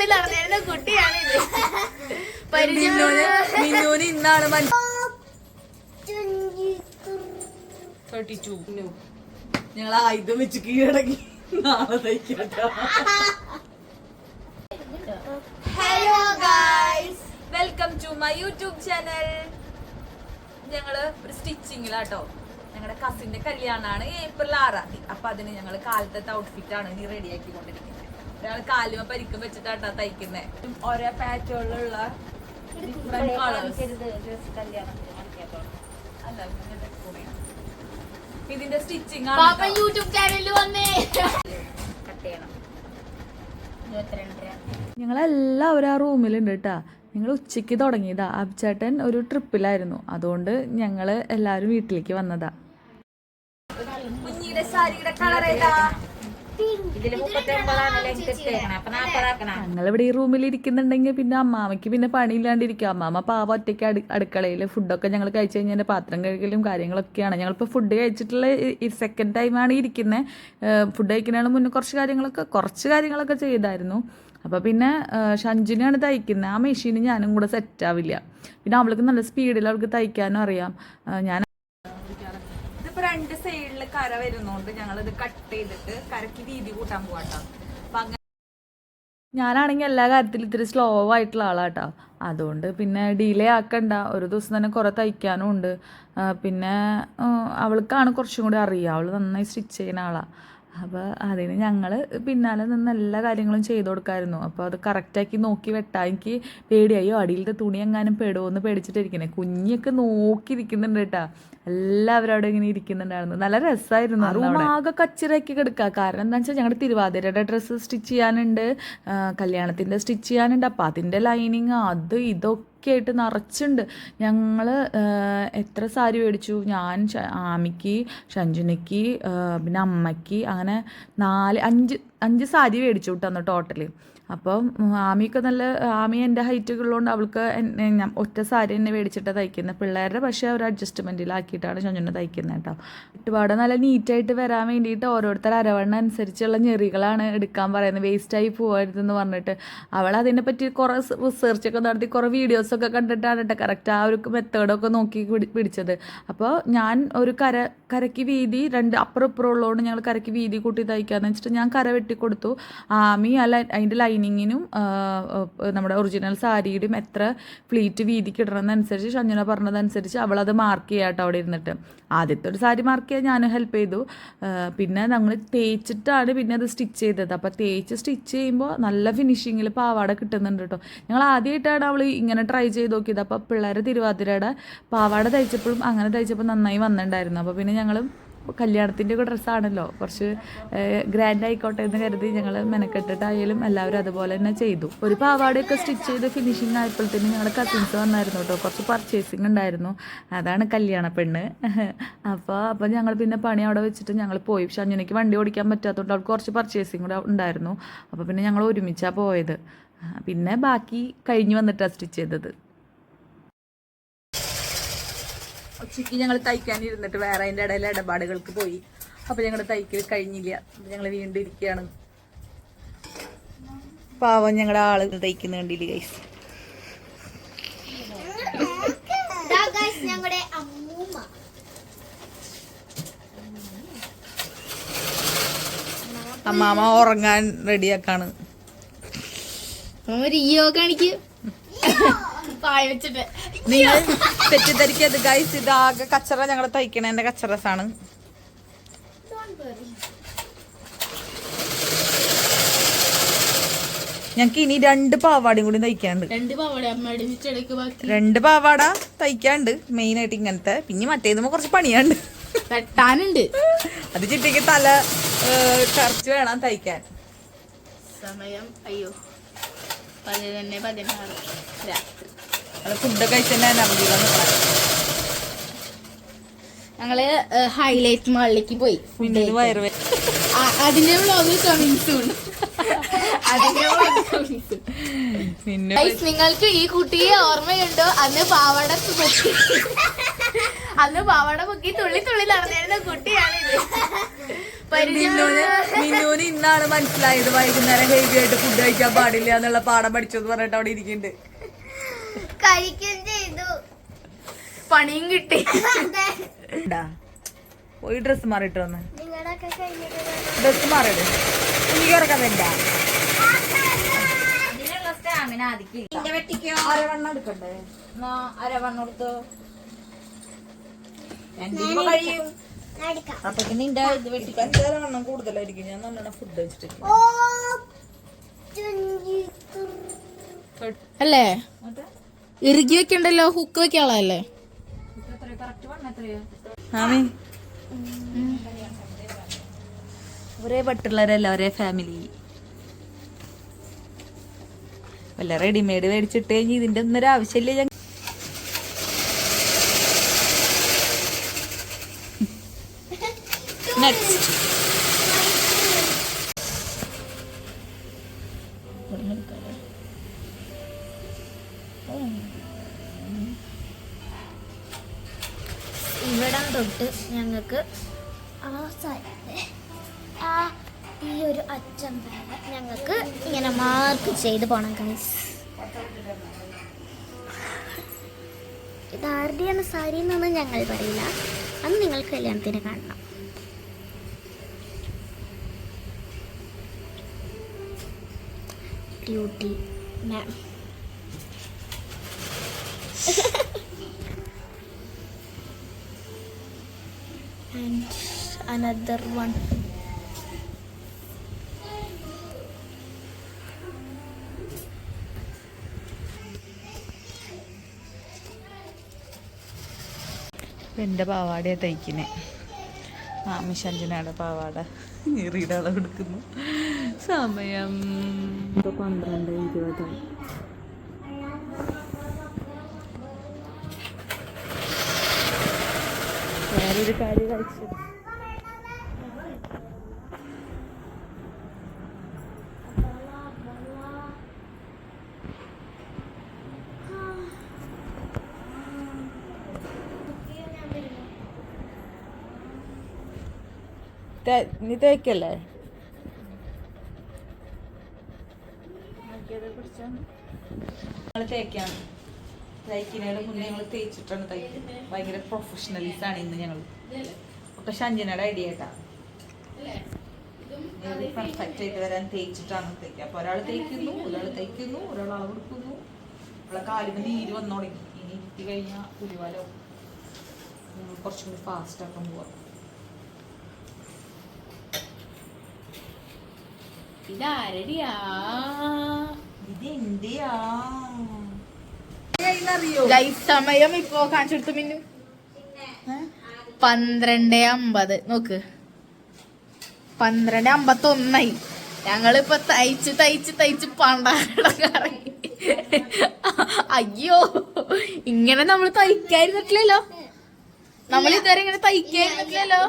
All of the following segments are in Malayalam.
തുള്ളി നടന്നിരുന്ന കുട്ടിയാണിത്. മിന്നുവിന് ഇന്നാണ് 32 ഞങ്ങൾ ആയുധം വെച്ച് കീഴടങ്ങി. നാളെ തയ്ക്കാട്ടോ. Hello guys, welcome to my YouTube channel. ഞങ്ങള് ഒരു സ്റ്റിച്ചിങ്ങിലാട്ടോ. ഞങ്ങളുടെ കസിന്റെ കല്യാണമാണ് ഏപ്രിൽ 6-ാം തീയതി. അപ്പൊ അതിന് ഞങ്ങള് കാലത്തെ ഔട്ട്ഫിറ്റ് ആണ് ഇനി റെഡി ആക്കിക്കൊണ്ടിരിക്കുന്നത്. ഒരാൾ കാലുമ പരിക്കും വെച്ചിട്ടാട്ടാ തയ്ക്കുന്നത്. ഓരോ പാറ്റുകളിലുള്ള ഡിഫറെന്റ് കളേഴ്സ്. ഇതിന്റെ സ്റ്റിച്ചിങ് ആണ്. യൂട്യൂബ് ചാനലിൽ വന്നേ. ഞങ്ങളെല്ലാവരും ആ റൂമിലുണ്ട് കേട്ടാ. ഞങ്ങൾ ഉച്ചയ്ക്ക് തുടങ്ങിയതാ. അബ്ചേട്ടൻ ഒരു ട്രിപ്പിലായിരുന്നു, അതുകൊണ്ട് ഞങ്ങള് എല്ലാവരും വീട്ടിലേക്ക് വന്നതാ. കുഞ്ഞിയുടെ സാരിയുടെ കളർ ഏതാ? ഞങ്ങളിവിടെ ഈ റൂമിൽ ഇരിക്കുന്നുണ്ടെങ്കിൽ പിന്നെ അമ്മാമയ്ക്ക് പിന്നെ പണിയില്ലാണ്ടിരിക്കും. അമ്മാമ പാവ ഒറ്റയ്ക്ക് അടുക്കളയിൽ ഫുഡൊക്കെ ഞങ്ങൾ കഴിച്ചു കഴിഞ്ഞാൽ പാത്രം കഴുകലും കാര്യങ്ങളൊക്കെയാണ്. ഞങ്ങളിപ്പോൾ ഫുഡ് കഴിച്ചിട്ടുള്ള ഈ സെക്കൻഡ് ടൈമാണ് ഇരിക്കുന്നത്. ഫുഡ് കഴിക്കുന്നതിന് മുന്നേ കുറച്ച് കാര്യങ്ങളൊക്കെ ചെയ്തായിരുന്നു. അപ്പോൾ പിന്നെ ഷഞ്ജുനാണ് തയ്ക്കുന്നത്. ആ മെഷീന് ഞാനും കൂടെ സെറ്റാവില്ല. പിന്നെ അവൾക്ക് നല്ല സ്പീഡിൽ അവൾക്ക് തയ്ക്കാനും അറിയാം. ഞാൻ രണ്ട് സൈഡിൽ കര വരുന്നോണ്ട് ഞങ്ങളിത് കട്ട് ചെയ്തിട്ട് കരക്ക് വീതി കൂട്ടാൻ പോവാട്ടോ. അപ്പൊ അങ്ങനെ ഞാനാണെങ്കിൽ എല്ലാ കാര്യത്തിലും ഇത്തിരി സ്ലോ ആയിട്ടുള്ള ആളാട്ടോ. അതുകൊണ്ട് പിന്നെ ഡിലേ ആക്കണ്ട. ഒരു ദിവസം തന്നെ കുറെ തയ്ക്കാനും ഉണ്ട്. പിന്നെ അവൾക്കാണ് കുറച്ചും കൂടി അറിയാം. അവൾ നന്നായി സ്റ്റിച്ച് ചെയ്യുന്ന ആളാണ്. അപ്പോൾ അതിന് ഞങ്ങൾ പിന്നാലെ നിന്ന് എല്ലാ കാര്യങ്ങളും ചെയ്ത് കൊടുക്കാമായിരുന്നു. അപ്പോൾ അത് കറക്റ്റാക്കി നോക്കി വെട്ടാൻ എനിക്ക് പേടിയായോ, അടിയിലത്തെ തുണി എങ്ങാനും പെടുമോയെന്ന് പേടിച്ചിട്ടിരിക്കണേ. കുഞ്ഞൊക്കെ നോക്കിയിരിക്കുന്നുണ്ട് കേട്ടാ. എല്ലാവരും അവിടെ ഇങ്ങനെ ഇരിക്കുന്നുണ്ടായിരുന്നു. നല്ല രസമായിരുന്നു. റൂം ആകെ കച്ചിറക്കി കിടക്കുക. കാരണം എന്താണെന്ന് വെച്ചാൽ ഞങ്ങളുടെ തിരുവാതിരയുടെ ഡ്രസ്സ് സ്റ്റിച്ച് ചെയ്യാനുണ്ട്, കല്യാണത്തിൻ്റെ സ്റ്റിച്ച് ചെയ്യാനുണ്ട്. അപ്പോൾ അതിൻ്റെ ലൈനിങ് അത് ഇതൊക്കെ ആയിട്ട് നിറച്ചുണ്ട്. ഞങ്ങൾ എത്ര സാരി മേടിച്ചു. ഞാൻ ആമിക്ക്, ഷഞ്ജുനയ്ക്ക്, പിന്നെ അമ്മയ്ക്ക്, അങ്ങനെ 5 സാരി മേടിച്ചു കിട്ടുന്നു ടോട്ടല്. അപ്പം ആമി എൻ്റെ ഹൈറ്റ് ഉള്ളതുകൊണ്ട് അവൾക്ക് ഞാൻ ഒറ്റ സാരി തന്നെ മേടിച്ചിട്ടാണ് തയ്ക്കുന്നത്. പിള്ളേരുടെ പക്ഷേ ഒരു അഡ്ജസ്റ്റ്മെൻറ്റിലാക്കിയിട്ടാണ് ഷഞ്ജുനെ തയ്ക്കുന്നത് കേട്ടോ. ഒരുപാട് നല്ല നീറ്റായിട്ട് വരാൻ വേണ്ടിയിട്ട് ഓരോരുത്തർ അരവണ്ണ അനുസരിച്ചുള്ള ഞെറികളാണ് എടുക്കാൻ പറയുന്നത്. വേസ്റ്റായി പോകരുതെന്ന് പറഞ്ഞിട്ട് അവൾ അതിനെപ്പറ്റി കുറേ റിസർച്ചൊക്കെ നടത്തി കുറേ വീഡിയോസൊക്കെ കണ്ടിട്ടാണ് കേട്ടോ കറക്റ്റ് ആ ഒരു മെത്തേഡൊക്കെ നോക്കി പിടിച്ചത്. അപ്പോൾ ഞാൻ ഒരു കരയ്ക്ക് വീതി 2 അപ്പുറം ഇപ്പുറം ഉള്ളതുകൊണ്ട് ഞങ്ങൾ കരയ്ക്ക് വീതി കൂട്ടി തയ്ക്കാമെന്ന് വെച്ചിട്ട് ഞാൻ കര വെട്ടിക്കൊടുത്തു. ആമി അതിൻ്റെ ലൈനിങ്ങിനും നമ്മുടെ ഒറിജിനൽ സാരിയുടെയും എത്ര ഫ്ലീറ്റ് വീതിക്ക് ഇടണമെന്നനുസരിച്ച് ഷഞ്ജുന പറഞ്ഞതനുസരിച്ച് അവളത് മാർക്ക് ചെയ്യാട്ടോ അവിടെ ഇരുന്നിട്ട്. ആദ്യത്തെ ഒരു സാരി മാർക്ക് ചെയ്യാൻ ഞാനും ഹെൽപ്പ് ചെയ്തു. പിന്നെ ഞങ്ങൾ തേച്ചിട്ടാണ് പിന്നെ അത് സ്റ്റിച്ച് ചെയ്തത്. അപ്പോൾ തേച്ച് സ്റ്റിച്ച് ചെയ്യുമ്പോൾ നല്ല ഫിനിഷിങ്ങിൽ പാവാട കിട്ടുന്നുണ്ട് കേട്ടോ. ഞങ്ങൾ ആദ്യമായിട്ടാണ് അവൾ ഇങ്ങനെ ട്രൈ ചെയ്ത് നോക്കിയത്. അപ്പോൾ പിള്ളേരെ തിരുവാതിരയുടെ പാവാട തയ്ച്ചപ്പോഴും അങ്ങനെ തയ്ച്ചപ്പോൾ നന്നായി വന്നിട്ടുണ്ടായിരുന്നു. അപ്പോൾ പിന്നെ ഞങ്ങൾ കല്യാണത്തിൻ്റെ ഒക്കെ ഡ്രസ്സാണല്ലോ, കുറച്ച് ഗ്രാൻഡ് ആയിക്കോട്ടെ എന്ന് കരുതി ഞങ്ങൾ മെനക്കെട്ടിട്ടായാലും എല്ലാവരും അതുപോലെ തന്നെ ചെയ്തു. ഒരു പാവാടയൊക്കെ സ്റ്റിച്ച് ചെയ്ത് ഫിനിഷിങ് ആയപ്പോഴത്തേനും ഞങ്ങളുടെ കസിൻസ് വന്നായിരുന്നു കേട്ടോ. കുറച്ച് പർച്ചേസിങ് ഉണ്ടായിരുന്നു. അതാണ് കല്യാണ പെണ്ണ്. അപ്പോൾ ഞങ്ങൾ പിന്നെ പണി അവിടെ വെച്ചിട്ട് ഞങ്ങൾ പോയി. ഷഞ്ജുനയ്ക്ക് വണ്ടി ഓടിക്കാൻ പറ്റാത്തതുകൊണ്ട് അവൾക്ക് കുറച്ച് പർച്ചേസിങ് കൂടെ ഉണ്ടായിരുന്നു. അപ്പോൾ പിന്നെ ഞങ്ങൾ ഒരുമിച്ചാണ് പോയത്. പിന്നെ ബാക്കി കഴിഞ്ഞ് വന്നിട്ടാണ് സ്റ്റിച്ച് ചെയ്തത്. ഉച്ചയ്ക്ക് ഞങ്ങൾ തയ്ക്കാനിരുന്നിട്ട് വേറെ അതിൻ്റെ ഇടയിൽ ഇടപാടുകൾക്ക് പോയി. അപ്പോൾ ഞങ്ങൾ തയ്ക്കൽ കഴിഞ്ഞില്ല. അപ്പോൾ ഞങ്ങൾ വീണ്ടും ഇരിക്കുകയാണ്. പാവം ഞങ്ങളുടെ ആള് തയ്ക്കുന്ന കണ്ടില്ല ഗൈസ്. അമ്മാമ ഉറങ്ങാൻ റെഡിയാക്കാണ്. നിങ്ങൾ തെറ്റിദ്ധരിക്കരുത് ഗൈസ്. ഇതാകെ കച്ചറ ഞങ്ങൾ തയ്ക്കണേന്റെ കച്ചറസാണ്. ഞങ്ങക്ക് ഇനി 2 പാവാടയും കൂടി തയ്ക്കാണ്ട്. 2 പാവാട തയ്ക്കാണ്ട് മെയിൻ ആയിട്ട് ഇങ്ങനത്തെ. പിന്നെ മറ്റേതുമ്പോ കുറച്ച് പണിയാണ്ട് വെട്ടാനുണ്ട്. അത് ചിട്ടിക്ക് തല കറച്ച് വേണം തയ്ക്കാൻ. സമയം 11:16 രാത്രി. ഫുഡ് കഴിച്ചതിന്റെ എനർജിയിലാണ് ഞങ്ങള് ഹൈലൈറ്റ് മാളിലേക്ക് പോയി. അതിന്റെ വ്ളോഗ് കമ്മിങ് സൂൺ. നിങ്ങൾക്ക് ഈ കുട്ടിയെ ഓർമ്മയുണ്ടോ? അന്ന് പാവാട പൊക്കി തുള്ളി തുള്ളി നടന്നിരുന്ന കുട്ടിയാണിത്. മിന്നുവിന് ഇന്നാണ് മനസ്സിലായത് വൈകുന്നേരം ഹെവി ആയിട്ട് ഫുഡ് കഴിക്കാൻ പാടില്ല എന്നുള്ള പാഠം പഠിച്ചെന്ന് പറഞ്ഞിട്ട് അവിടെ ഇരിക്കുന്നുണ്ട്. കഴിക്കുകയും ചെയ്തു, പണിയും കിട്ടി. പോയി ഡ്രസ് മാറിയിട്ട് വന്ന് ഡ്രസ് മാറിയത് എനിക്ക് കിടക്കാൻ വേണ്ട. അതിനുള്ള സ്റ്റാമിന ആദിക്കില്ല. അരവണ്ണം എടുക്കണ്ടേ? അരവണ്ണം എടുത്തോ, കഴിയും. അപ്പൊ നിന്റെ ഇത് വെട്ടിക്ക. അരവണ്ണം കൂടുതലായിരിക്കും. ഞാൻ നല്ലോണം ഫുഡ് കഴിച്ചിട്ട് അല്ലേ ഇറുകി വെക്കണ്ടല്ലോ, ഹുക്ക് വെക്കാളല്ലേ. ഒരേ പട്ടുള്ളവരല്ല, ഒരേ ഫാമിലി. വല്ല റെഡിമെയ്ഡ് മേടിച്ചിട്ട് കഴിഞ്ഞ് ഇതിന്റെ ഒന്നും ഒരു ആവശ്യമില്ല. നെക്സ്റ്റ് ഇവിടം തൊട്ട് ഞങ്ങൾക്ക് ആ ഈ ഒരു അറ്റം വരെ ഞങ്ങൾക്ക് ഇങ്ങനെ മാർക്ക് ചെയ്ത് പോണം ഗൈസ്. ഇതാരുടെയാണ് സാരി എന്നൊന്നും ഞങ്ങൾ പറയില്ല, അന്ന് നിങ്ങൾ കല്യാണത്തിന് കാണണം. Beauty ma'am. And another one. എൻ്റെ പാവാടയാണ് തയ്ക്കുന്നേ. മിഷഞ്ചിനാടെ പാവാട റീഡ് അളവ് എടുക്കുന്നു. സമയം 12:20. വേറൊരു കാര്യം കഴിച്ചു. നീ തേക്കല്ലേ? ഞങ്ങൾ തേക്കാണ്. തയ്ക്കുന്നതിന് മുന്നേ ഞങ്ങൾ തേച്ചിട്ടാണ് തയ്ക്കുന്നത്. ഭയങ്കര പ്രൊഫഷണലിസ്റ്റ് ആണ് ഇന്ന് ഞങ്ങൾ. ഒക്കെ ഷഞ്ജനയുടെ ഐഡിയ കേട്ടാ. പെർഫെക്റ്റ് ആയിട്ട് വരാൻ തേച്ചിട്ടാണ് തയ്ക്കുക. അപ്പൊ ഒരാൾ തയ്ക്കുന്നു, ഒരാൾ തയ്ക്കുന്നു, ഒരാൾ അളവെടുക്കുന്നു. നമ്മളെ കാലിന് നീര് വന്നു തുടങ്ങി. ഇനി ഇരുത്തി കഴിഞ്ഞാൽ പുലിവാലോ. കുറച്ചും കൂടി ഫാസ്റ്റ് ആക്കാൻ പോവാം. ഇതാരടിയാ? ഇതെന്റെയാ സമയം ഇപ്പൊ കാണിച്ചു കൊടുത്തു. മിന്നു 12:50 നോക്ക്, 12:51. ഞങ്ങളിപ്പൊ തയ്ച്ച് പണ്ടാറങ്ങി. അയ്യോ, ഇങ്ങനെ നമ്മൾ തയ്ക്കായിരുന്നിട്ടില്ലല്ലോ. നമ്മൾ ഇതുവരെ ഇങ്ങനെ തയ്ക്കായിരുന്നിട്ടില്ലല്ലോ.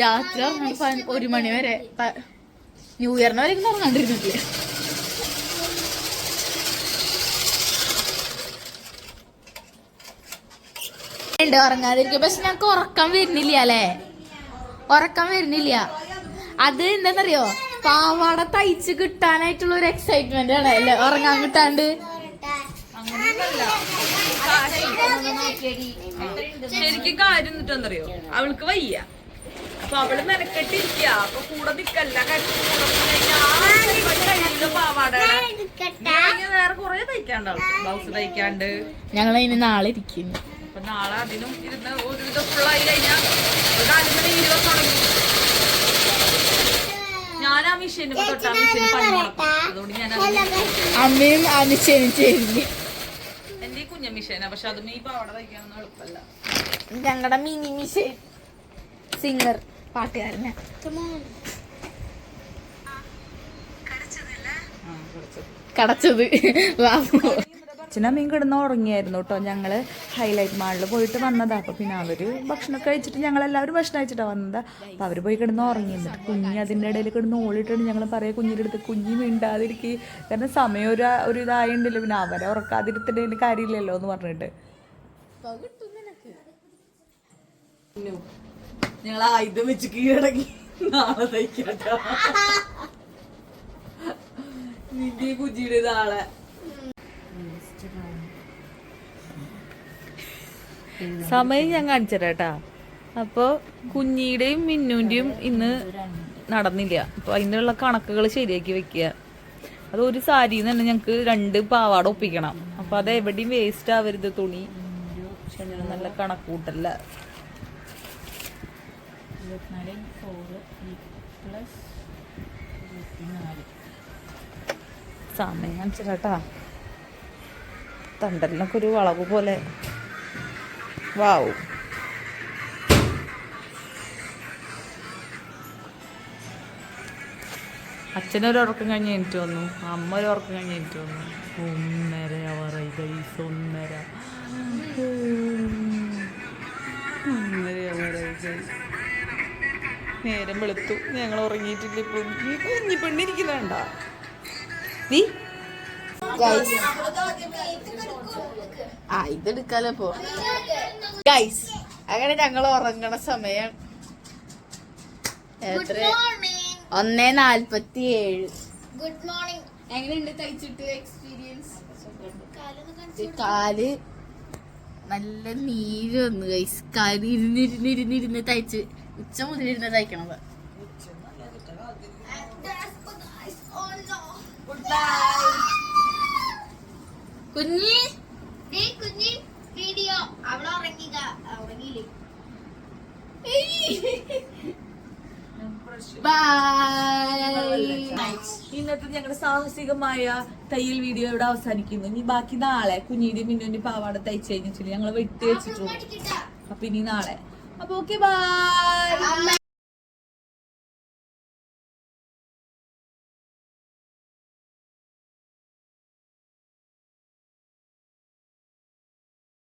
രാത്രി 1 മണി വരെ, ന്യൂ ഇയറിന് വരെ ഇങ്ങനെ ഉറങ്ങാണ്ടിരുന്നിട്ടില്ല. ഉറങ്ങാതിരിക്കും. പക്ഷെ ഞങ്ങക്ക് ഉറക്കം വരുന്നില്ല അല്ലേ, ഉറക്കം വരുന്നില്ല. അത് എന്താന്നറിയോ, പാവാട തയ്ച്ച് കിട്ടാനായിട്ടുള്ള ഒരു എക്സൈറ്റ്മെന്റ് ആണ് അല്ലേ, ഉറങ്ങാൻ കിട്ടാണ്ട്. ശരിക്കും കാര്യം എന്നിട്ടെന്നറിയോ, അവൾക്ക് വയ്യ. അപ്പൊ അവള് മെനക്കെട്ടിരിക്ക. അപ്പൊ കൂടെ നിക്കല്ല, പാവാടയുടെ വേറെ കുറെ തയ്ക്കാണ്ട്, ബ്ലൗസ് തയ്ക്കാണ്ട്. ഞങ്ങൾ അതിന് നാളെ ഇരിക്കുന്നു. അപ്പൊ നാളെ അതിനും ഇരുന്ന് ഒരു വിധം ഫുള്ളായി കഴിഞ്ഞാൽ 4 മണി 20 തുടങ്ങി. ഞാൻ ആ മിഷീന് തൊട്ട് ആ മിഷീന് പണി മുടക്കും. അതുകൊണ്ട് ഞാൻ അമ്മയും ആ മിഷീനും ചേരുന്നു. എന്റെ ഈ കുഞ്ഞ മിഷീനാ, പക്ഷെ അതും ഈ പാവാട തയ്ക്കാനൊന്നും എളുപ്പമല്ല. ഞങ്ങളുടെ മിനി മിഷീൻ സിംഗർ പാട്ടുകാരനെ കടച്ചത്. അച്ഛനമ്മയും കിടന്ന് ഉറങ്ങിയായിരുന്നു കേട്ടോ. ഞങ്ങൾ ഹൈലൈറ്റ് മാളിൽ പോയിട്ട് വന്നതാണ്. അപ്പോൾ പിന്നെ അവർ ഭക്ഷണം കഴിച്ചിട്ട് ഞങ്ങളെല്ലാവരും ഭക്ഷണം കഴിച്ചിട്ടാണ് വന്നത്. അപ്പോൾ അവർ പോയി കിടന്ന് ഉറങ്ങിയിരുന്നിട്ട് കുഞ്ഞി അതിൻ്റെ ഇടയിൽ കിടന്ന് ഓടിയിട്ടുണ്ട്. ഞങ്ങൾ പറയാം കുഞ്ഞിൻ്റെ അടുത്ത് കുഞ്ഞി മിണ്ടാതിരിക്കുക, കാരണം സമയം ഒരു ഇതായിട്ടുണ്ടല്ലോ, പിന്നെ അവരെ ഉറക്കാതിരുത്തേണ്ട കാര്യമില്ലല്ലോ എന്ന് പറഞ്ഞിട്ട് ഞങ്ങൾ ആയുധം വെച്ച് കീഴടങ്ങി. നാളെ തയ്ക്കാട്ടോ. നിന്റെ കുജിയുടെ നാളെ. സമയം ഞാൻ കാണിച്ചേട്ടാ. അപ്പൊ കുഞ്ഞിയുടെയും മിന്നുന്റെയും ഇന്ന് നടന്നില്ല. അപ്പൊ അതിനുള്ള കണക്കുകൾ ശരിയാക്കി വെക്കുക. അത് ഒരു സാരിന്ന് തന്നെ ഞങ്ങക്ക് 2 പാവാട ഒപ്പിക്കണം. അപ്പൊ അത് എവിടെയും വേസ്റ്റ് ആവരുത് തുണി. പക്ഷെ ഞാൻ നല്ല കണക്ക് കൂട്ടല്ല. സമയം കാണിച്ചേട്ടാ. തണ്ടലിനൊക്കെ ഒരു വളവ് പോലെ. വാവ്. അച്ഛനൊരുറക്കം കഴിഞ്ഞ് എനിക്ക് വന്നു. അമ്മ ഒരു ഉറക്കം കഴിഞ്ഞ് എനിക്ക് വന്നു. 1.5 അവറായി ഗൈസ്. 1.5 അവറായി ഗൈസ്. നേരം വെളുത്തു. ഞങ്ങൾ ഉറങ്ങിയിട്ടില്ല. ഇപ്പൊ നീ കുഞ്ഞി പെണ്ണിരിക്കുന്നുണ്ട നീ. ഇതെടുക്കാലോ പോ ഗൈസ്. അങ്ങനെ ഞങ്ങൾ ഉറങ്ങണ സമയം എത്ര? 1:47. Good morning. എങ്ങനെയുണ്ട് തയ്ച്ചിട്ട് എക്സ്പീരിയൻസ്? കാല് നല്ല നീര് വന്നു ഗൈസ്. കാല് ഇരുന്നിരുന്ന് തയ്ച്ച് ഉച്ച മുതലിരുന്ന് തയ്ക്കണത്. കുഞ്ഞി കുഞ്ഞി വീഡിയോ അവളെ ഉറങ്ങിയില്ലേ? ഇന്നത്തെ ഞങ്ങളുടെ സാഹസികമായ തയ്യൽ വീഡിയോ ഇവിടെ അവസാനിക്കുന്നു. ഇനി ബാക്കി നാളെ കുഞ്ഞിന്റെ മിന്നുന്റെ പാവാട തയ്ച്ചു കഴിഞ്ഞിട്ട് ഞങ്ങൾ വെട്ടി വെച്ചിട്ടുള്ളൂ. അപ്പൊ ഇനി നാളെ. അപ്പൊ ഓക്കെ ബൈ.